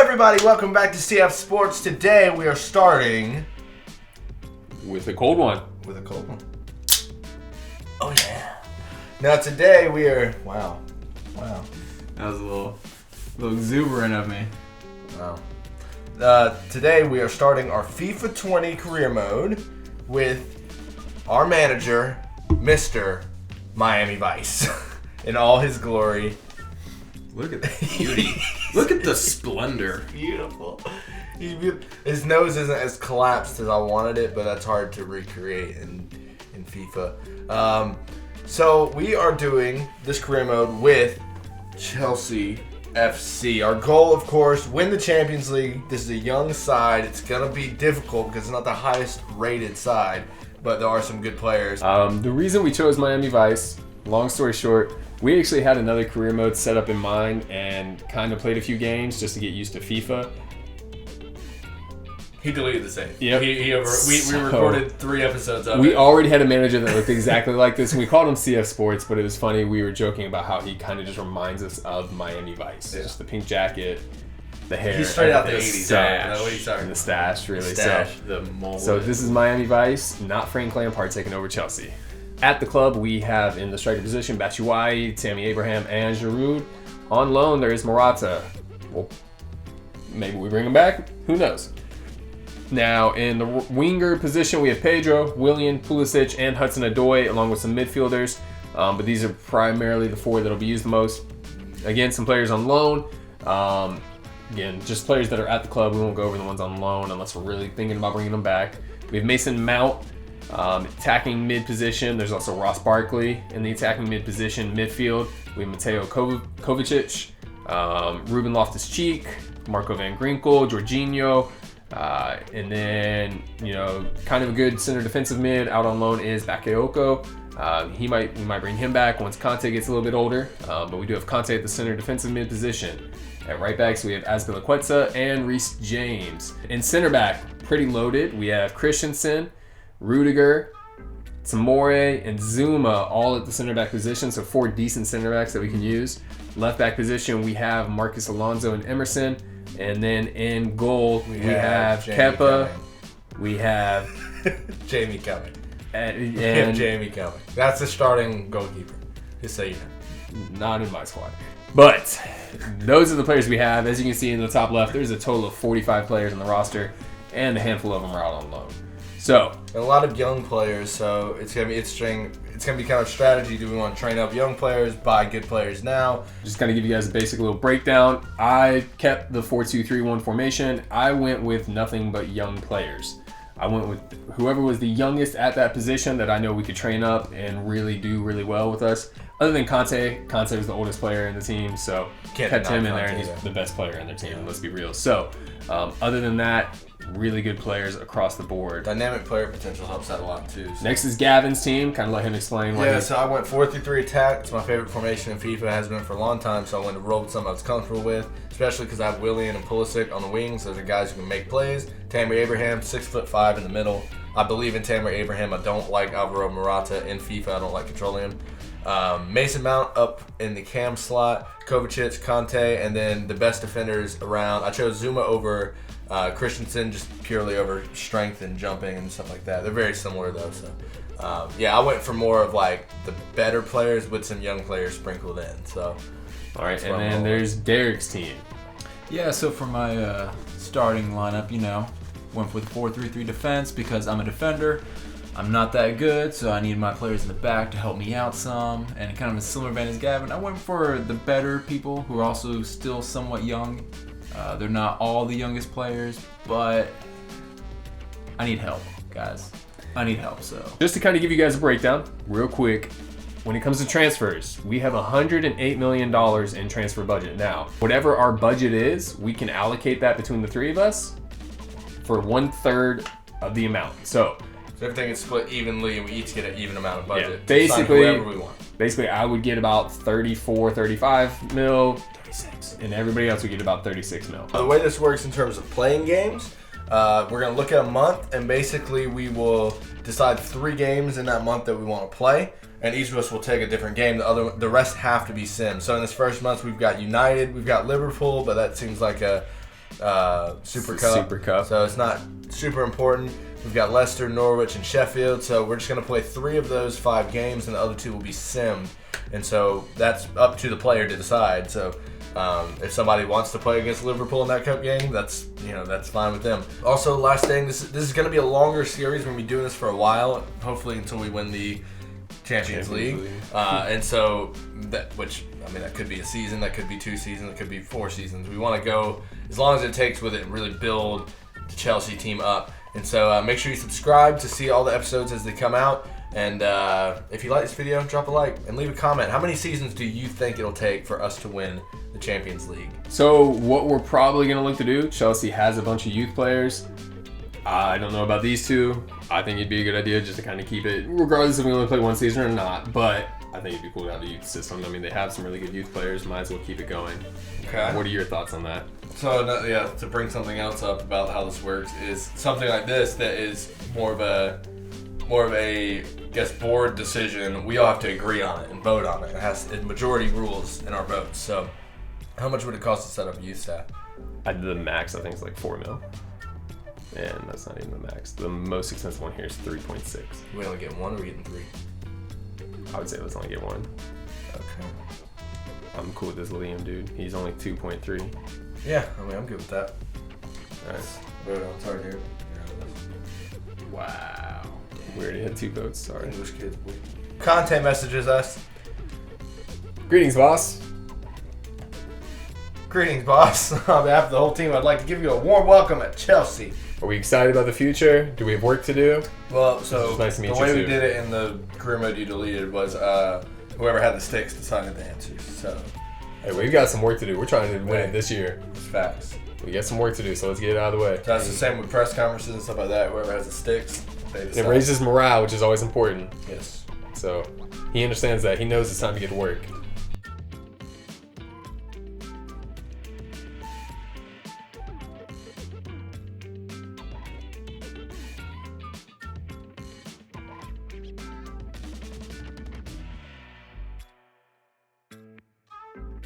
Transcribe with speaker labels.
Speaker 1: everybody, welcome back to CF Sports. Today we are starting
Speaker 2: with a cold one.
Speaker 1: Oh yeah. Now today we are wow.
Speaker 3: That was a little exuberant of me.
Speaker 1: Wow. Today we are starting our FIFA 20 career mode with our manager, Mr. Miami Vice, in all his glory.
Speaker 3: Look at the beauty. Look at the splendor.
Speaker 1: Beautiful. His nose isn't as collapsed as I wanted it, but that's hard to recreate in FIFA. So we are doing this career mode with Chelsea FC. Our goal, of course, win the Champions League. This is a young side. It's going to be difficult because it's not the highest rated side, but there are some good players.
Speaker 2: The reason we chose Miami Vice, long story short, we actually had another career mode set up in mind and kind of played a few games just to get used to FIFA.
Speaker 1: He deleted the save.
Speaker 2: Yep.
Speaker 1: We recorded 3 episodes of it.
Speaker 2: We already had a manager that looked exactly like this, and we called him CF Sports, but it was funny. We were joking about how he kind of just reminds us of Miami Vice. Yeah. Just the pink jacket, the hair.
Speaker 1: He's straight out the 80s.
Speaker 2: Stash, and the stash, really. So this is Miami Vice, not Frank Lampard taking over Chelsea. At the club, we have in the striker position Batshuayi, Tammy Abraham, and Giroud. On loan, there is Morata. Well, maybe we bring him back. Who knows? Now, in the winger position, we have Pedro, Willian, Pulisic, and Hudson-Odoi, along with some midfielders. But these are primarily the 4 that will be used the most. Again, some players on loan. Again, just players that are at the club. We won't go over the ones on loan unless we're really thinking about bringing them back. We have Mason Mount, attacking mid position. There's also Ross Barkley in the attacking mid position. Midfield, we have Mateo Kovacic, Ruben Loftus-Cheek, Marco Van Ginkel, Jorginho. And then, kind of a good center defensive mid out on loan is Bakayoko. We might bring him back once Conte gets a little bit older. But we do have Conte at the center defensive mid position. At right backs, we have Azpilicueta and Reece James. In center back, pretty loaded. We have Christensen, Rudiger, Tamore, and Zuma all at the center back position. So 4 decent center backs that we can use. Left back position, we have Marcus Alonso and Emerson. And then in goal, we have Kepa. We have
Speaker 1: Jamie Kelly.
Speaker 2: And
Speaker 1: Jamie Kelly. That's the starting goalkeeper. Just so you know.
Speaker 2: Not in my squad. But those are the players we have. As you can see in the top left, there's a total of 45 players on the roster, and a handful of them are out on loan. So
Speaker 1: a lot of young players, so it's gonna be interesting. It's gonna be kind of strategy. Do we want to train up young players, buy good players now?
Speaker 2: Just kind of give you guys a basic little breakdown. I kept the 4-2-3-1 formation. I went with nothing but young players. I went with whoever was the youngest at that position that I know we could train up and really do really well with us. Other than Conte was the oldest player in the team, so kept him in there, and he's the best player in their team. Let's be real. So other than that, really good players across the board.
Speaker 1: Dynamic player potential helps out a lot too. So.
Speaker 2: Next is Gavin's team. Kind of let him explain.
Speaker 1: So I went 4-3-3 attack. It's my favorite formation in FIFA. It has been for a long time, so I wanted to roll with something I was comfortable with, especially because I have Willian and Pulisic on the wings. Those are guys who can make plays. Tammy Abraham, 6'5" in the middle. I believe in Tammy Abraham. I don't like Alvaro Morata in FIFA. I don't like controlling him. Mason Mount up in the cam slot, Kovacic, Conte, and then the best defenders around. I chose Zuma over Christensen just purely over strength and jumping and stuff like that. They're very similar though, so I went for more of like the better players with some young players sprinkled in. So
Speaker 2: all right, and then there's Derek's team.
Speaker 3: Yeah, so for my starting lineup, went with 4-3-3 defense because I'm a defender. I'm not that good, so I need my players in the back to help me out some. And kind of a similar vein as Gavin, I went for the better people who are also still somewhat young. They're not all the youngest players, but I need help, guys. I need help, so.
Speaker 2: Just to kind of give you guys a breakdown, real quick, when it comes to transfers, we have $108 million in transfer budget. Now, whatever our budget is, we can allocate that between the 3 of us for 1/3 of the amount. So
Speaker 1: everything is split evenly, and we each get an even amount of budget.
Speaker 2: Yeah, basically,
Speaker 1: whoever we want.
Speaker 2: Basically, I would get about 34, 35 mil, 36, and everybody else would get about 36 mil.
Speaker 1: The way this works in terms of playing games, we're going to look at a month, and basically we will decide 3 games in that month that we want to play, and each of us will take a different game. The rest have to be sims. So in this first month, we've got United, we've got Liverpool, but that seems like a Super Cup. So it's not super important. We've got Leicester, Norwich, and Sheffield. So we're just going to play 3 of those 5 games, and the other 2 will be simmed. And so that's up to the player to decide. So if somebody wants to play against Liverpool in that cup game, that's fine with them. Also, last thing, this is going to be a longer series. We're going to be doing this for a while, hopefully until we win the Champions League. And so that could be a season, that could be 2 seasons, that could be 4 seasons. We want to go as long as it takes with it and really build the Chelsea team up. And so make sure you subscribe to see all the episodes as they come out. And if you like this video, drop a like and leave a comment. How many seasons do you think it'll take for us to win the Champions League?
Speaker 2: So what we're probably going to look to do, Chelsea has a bunch of youth players. I don't know about these 2. I think it'd be a good idea just to kind of keep it, regardless if we only play 1 season or not. But I think it'd be cool to have a youth system. I mean, they have some really good youth players. Might as well keep it going.
Speaker 1: Okay.
Speaker 2: What are your thoughts on that?
Speaker 1: So, to bring something else up about how this works is something like this that is more of a I guess board decision. We all have to agree on it and vote on it. It has majority rules in our votes. So, how much would it cost to set up a youth staff?
Speaker 2: The max, I think, is like $4 million. And that's not even the max. The most expensive one here is 3.6.
Speaker 1: We only get 1, or we getting 3?
Speaker 2: I would say let's only get 1.
Speaker 1: Okay.
Speaker 2: I'm cool with this Liam dude. He's only 2.3.
Speaker 1: Yeah, I'm good with that.
Speaker 2: Nice.
Speaker 1: Vote on target.
Speaker 2: Wow. We already had 2 votes. Sorry.
Speaker 1: English kids. Content messages us.
Speaker 2: Greetings, boss.
Speaker 1: Greetings, boss. On behalf of the whole team, I'd like to give you a warm welcome at Chelsea.
Speaker 2: Are we excited about the future? Do we have work to do?
Speaker 1: Well, so
Speaker 2: nice to meet
Speaker 1: the
Speaker 2: you
Speaker 1: way
Speaker 2: too.
Speaker 1: we did it in the career mode you deleted was whoever had the sticks decided the answers. So,
Speaker 2: hey, we've got some work to do. We're trying to win it this year.
Speaker 1: It's facts.
Speaker 2: We got some work to do, so let's get it out of the way.
Speaker 1: So that's the same with press conferences and stuff like that. Whoever has the sticks, they decide.
Speaker 2: It raises morale, which is always important.
Speaker 1: Yes.
Speaker 2: So he understands that. He knows it's time to get to work.